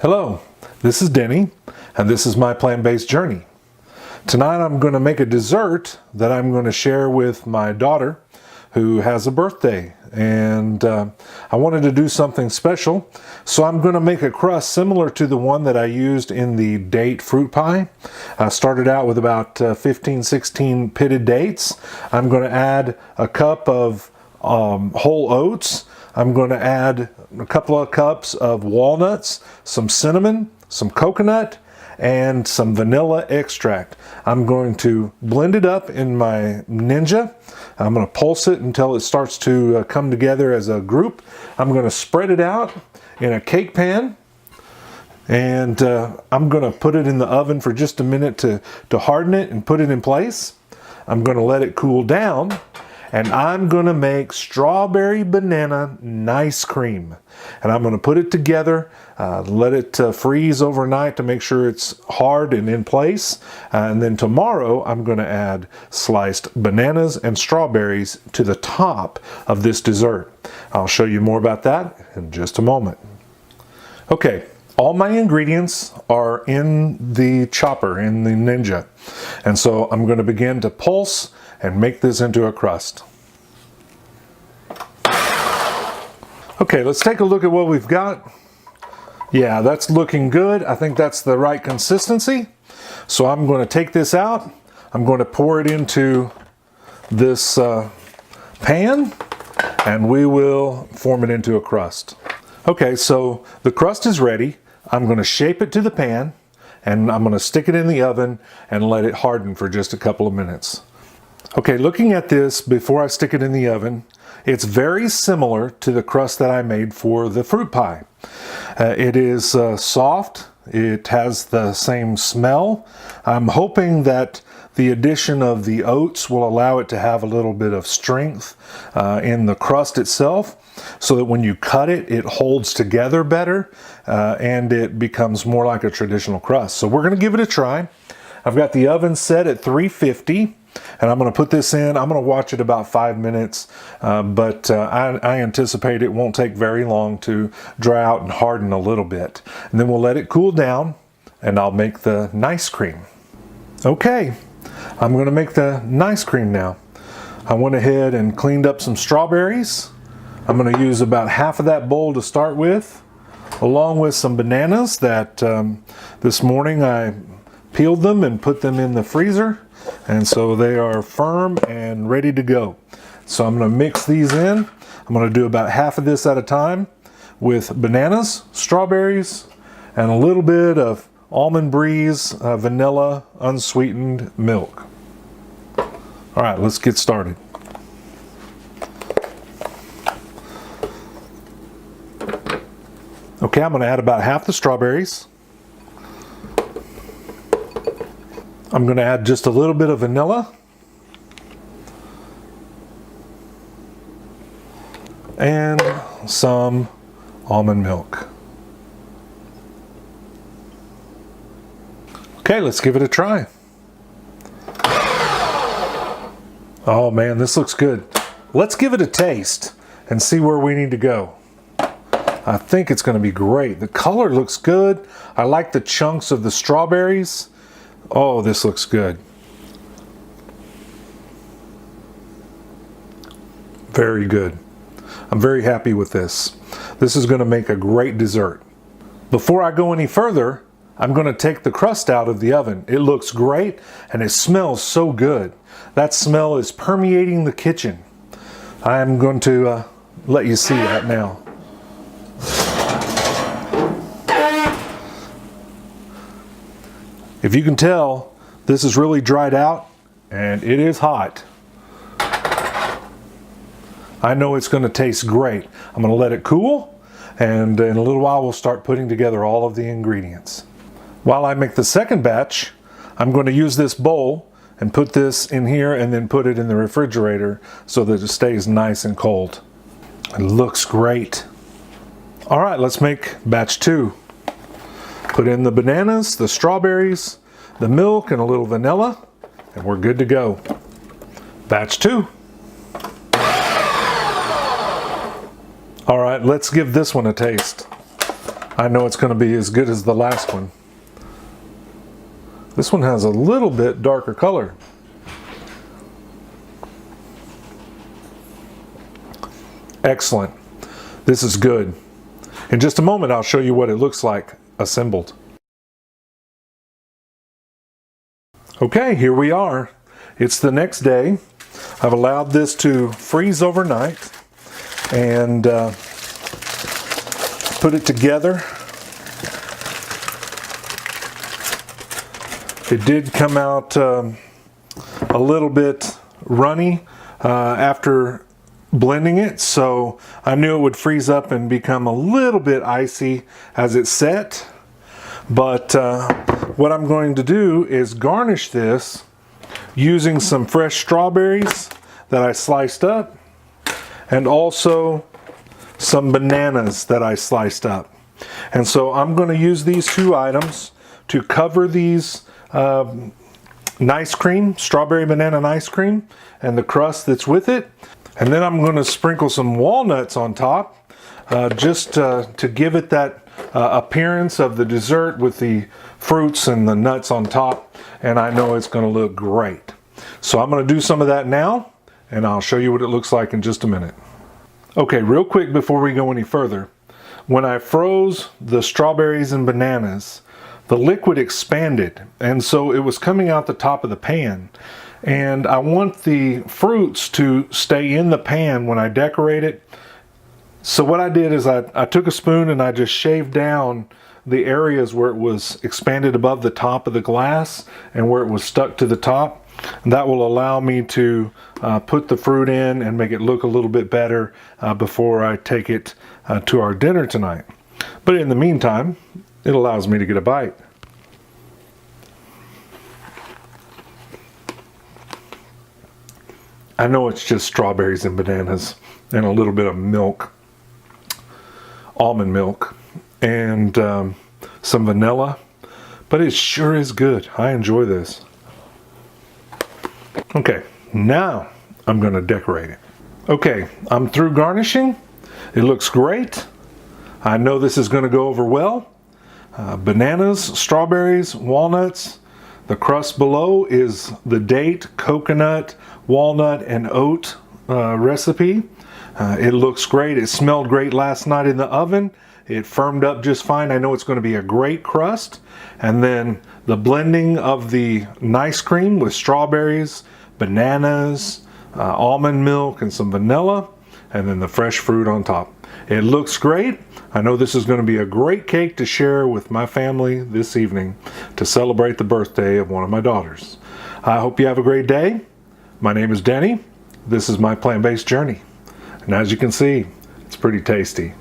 Hello, this is Denny, and this is my plant-based journey. Tonight I'm going to make a dessert that I'm going to share with my daughter who has a birthday, and I wanted to do something special, so I'm going to make a crust similar to the one that I used in the date fruit pie. I started out with about 15-16 pitted dates. I'm going to add a cup of whole oats. I'm going to add a couple of cups of walnuts, some cinnamon, some coconut, and some vanilla extract. I'm going to blend it up in my Ninja. I'm going to pulse it until it starts to come together as a group. I'm going to spread it out in a cake pan, and I'm going to put it in the oven for just a minute to harden it and put it in place. I'm going to let it cool down, and I'm going to make strawberry banana nice cream. And I'm going to put it together, let it freeze overnight to make sure it's hard and in place. And then tomorrow I'm going to add sliced bananas and strawberries to the top of this dessert. I'll show you more about that in just a moment. Okay, all my ingredients are in the chopper, in the Ninja. And so I'm going to begin to pulse and make this into a crust. Okay, let's take a look at what we've got. Yeah, that's looking good. I think that's the right consistency. So I'm going to take this out. I'm going to pour it into this pan, and we will form it into a crust. Okay, so the crust is ready. I'm going to shape it to the pan, and I'm going to stick it in the oven and let it harden for just a couple of minutes. Okay, looking at this before I stick it in the oven, it's very similar to the crust that I made for the fruit pie. It is soft. It has the same smell. I'm hoping that the addition of the oats will allow it to have a little bit of strength in the crust itself, so that when you cut it, it holds together better and it becomes more like a traditional crust. So we're going to give it a try. I've got the oven set at 350. And I'm going to put this in. I'm going to watch it about 5 minutes, but I anticipate it won't take very long to dry out and harden a little bit. And then we'll let it cool down, and I'll make the nice cream. Okay, I'm going to make the nice cream now. I went ahead and cleaned up some strawberries. I'm going to use about half of that bowl to start with, along with some bananas that this morning I peeled them and put them in the freezer. And so they are firm and ready to go. So I'm going to mix these in. I'm going to do about half of this at a time with bananas, strawberries, and a little bit of almond breeze, vanilla, unsweetened milk. All right, let's get started. Okay, I'm going to add about half the strawberries. I'm going to add just a little bit of vanilla and some almond milk. Okay, let's give it a try. Oh man, this looks good. Let's give it a taste and see where we need to go. I think it's going to be great. The color looks good. I like the chunks of the strawberries. Oh, this looks good. Very good. I'm very happy with this. This is going to make a great dessert. Before I go any further, I'm going to take the crust out of the oven. It looks great and it smells so good. That smell is permeating the kitchen. I'm going to let you see that now. If you can tell, this is really dried out and it is hot. I know it's going to taste great. I'm going to let it cool, and in a little while we'll start putting together all of the ingredients. While I make the second batch, I'm going to use this bowl and put this in here and then put it in the refrigerator so that it stays nice and cold. It looks great. All right, let's make batch 2. Put in the bananas, the strawberries, the milk, and a little vanilla, and we're good to go. Batch 2. All right, let's give this one a taste. I know it's going to be as good as the last one. This one has a little bit darker color. Excellent. This is good. In just a moment, I'll show you what it looks like assembled. Okay, here we are. It's the next day. I've allowed this to freeze overnight and put it together. It did come out a little bit runny after blending it, so I knew it would freeze up and become a little bit icy as it set. But what I'm going to do is garnish this using some fresh strawberries that I sliced up and also some bananas that I sliced up. And so I'm going to use these two items to cover these ice cream, strawberry banana ice cream, and the crust that's with it. And then I'm going to sprinkle some walnuts on top, just to give it that appearance of the dessert with the fruits and the nuts on top. And I know it's going to look great. So I'm going to do some of that now, and I'll show you what it looks like in just a minute. Okay, real quick before we go any further. When I froze the strawberries and bananas, the liquid expanded, and so it was coming out the top of the pan. And I want the fruits to stay in the pan when I decorate it. So what I did is I took a spoon and I just shaved down the areas where it was expanded above the top of the glass and where it was stuck to the top. And that will allow me to put the fruit in and make it look a little bit better before I take it to our dinner tonight. But in the meantime, it allows me to get a bite. I know it's just strawberries and bananas and a little bit of milk, almond milk, and some vanilla, but it sure is good. I enjoy this. Okay, now I'm going to decorate it. Okay, I'm through garnishing. It looks great. I know this is going to go over well. Bananas, strawberries, walnuts. The crust below is the date, coconut, walnut, and oat recipe. It looks great. It smelled great last night in the oven. It firmed up just fine. I know it's going to be a great crust. And then the blending of the ice cream with strawberries, bananas, almond milk, and some vanilla, and then the fresh fruit on top. It looks great. I know this is going to be a great cake to share with my family this evening to celebrate the birthday of one of my daughters. I hope you have a great day. My name is Denny. This is my plant-based journey. And as you can see, it's pretty tasty.